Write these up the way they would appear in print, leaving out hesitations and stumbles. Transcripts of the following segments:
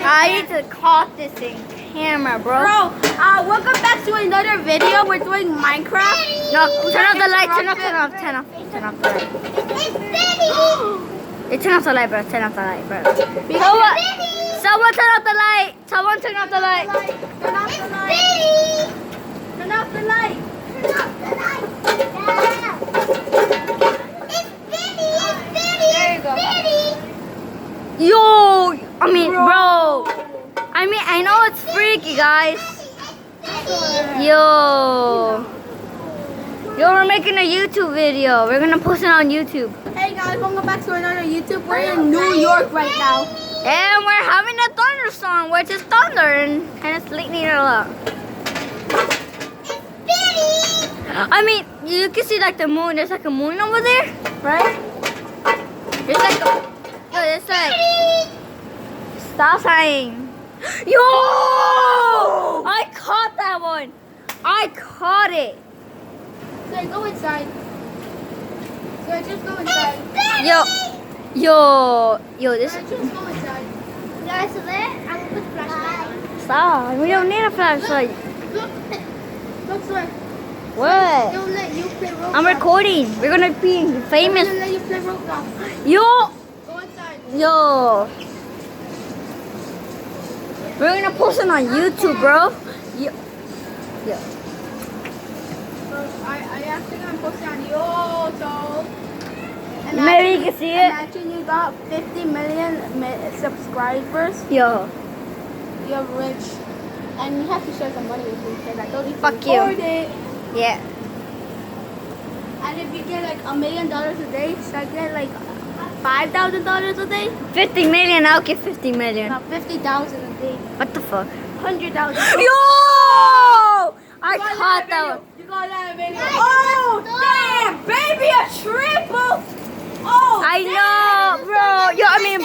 I need to caught this in camera, bro. Welcome back to another video. We're doing Minecraft. No, turn off the light. Turn off the light. Turn off the light, bro. Turn off the light, bro. Someone turn off the light. Someone turn off the light. Turn off the light. Turn off the light. There you go. Yo, I mean, bro. I know it's freaky, guys. Yo, we're making a YouTube video. We're gonna post it on YouTube. Hey guys, welcome back to another YouTube. We're in New York right now. And we're having a thunderstorm, which is thunder, and it's lightning a lot. I mean, you can see like the moon. There's like a moon over there, right? There's like stop sign. Yo! I caught that one. I caught it. So go inside. So just go inside. Yo, this. Just go inside. Guys, so there, I will put the flashlight on. Stop. We don't need a flashlight. Look, sir. What? Don't let you play Roblox. I'm recording. We're gonna be famous. Don't let you play Roblox. Yo. Go inside. Yo. We're gonna post it on YouTube, bro. Yo. So I actually gonna post it on YouTube. Maybe you can see it. Imagine you got 50 million subscribers. Yo. You're rich. And you have to share some money with me because I told you to Fuck you. record it. Yeah. And if you get like $1 million a day, should I get like $5,000 a day? 50 million. I'll give 50 million. No, 50,000 a day. What the fuck? 100,000. Yo! I caught that one. You got that video. Oh, damn, baby, a triple. Oh, I know, bro.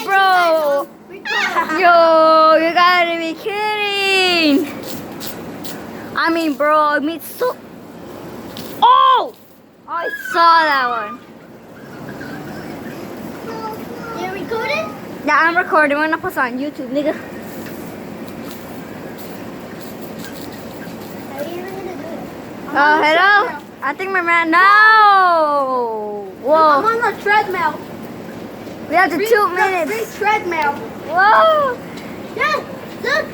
Bro. Yo, you gotta be kidding. Bro, so. Oh! I saw that one. You recording? Yeah, I'm recording. We're gonna post it on YouTube, nigga. Hello? I think my man. No! Whoa. I'm on the treadmill. We have to 2 minutes. Free treadmill. Whoa! Yeah, look.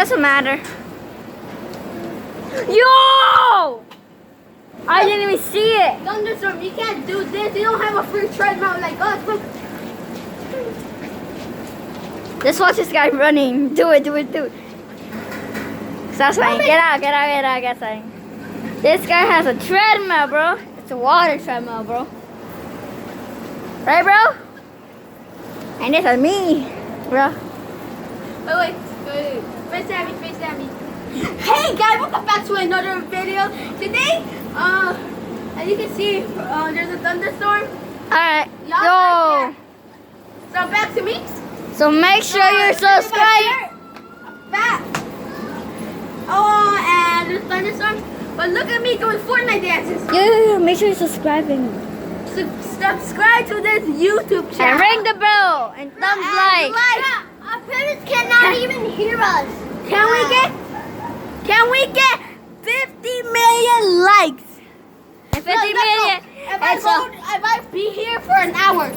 Doesn't matter. Yo! I didn't even see it. Thunderstorm, you can't do this. You don't have a free treadmill like us. Look. Just watch this guy running. Do it. Stop saying. Get out. This guy has a treadmill, bro. It's a water treadmill, bro. Right, bro? And this is me, bro. Wait. Face at me. Hey guys, welcome back to another video. Today, as you can see, there's a thunderstorm. Alright. Y'all Yo. right here. So back to me. So make sure you're subscribed. Back. Oh, and there's thunderstorm. But look at me doing Fortnite dances. Yo, make sure you're subscribing. Subscribe to this YouTube And channel. ring the bell and thumbs like. Yeah, our parents cannot even hear us. Can we get 50 million likes? And 50 million. If I be here for an hour.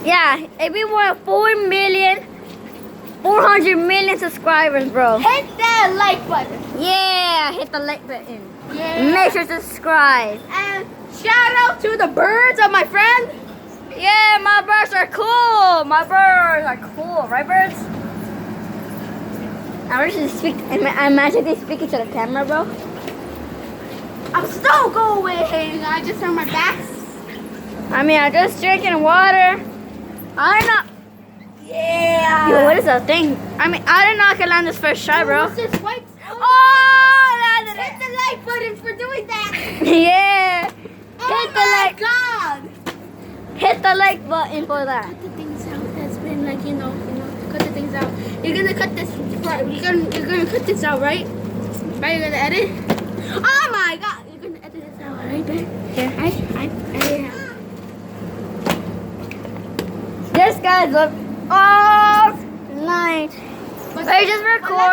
Yeah, if we want 400 million subscribers, bro. Hit that like button. Yeah, hit the like button. Yeah. Make sure to subscribe. And shout out to the birds of my friend. Yeah, my birds are cool. Right, birds? I'm magically speaking to the camera, bro. I'm still going. I just turned my back. I'm just drinking water. I don't know. Yeah. Yo, what is that thing? I don't know I can land this first try, bro. What's this white? Oh, landed Hit the like button for doing that. Yeah. God. Hit the like button for that. Cut the things out. That's been like cut the things out. You're gonna cut this. You're gonna cut this out, right? Right? You're gonna edit. Oh my God! You're gonna edit this out, right, babe? Yeah. I This guys, look. Oh, nice. Wait, just record.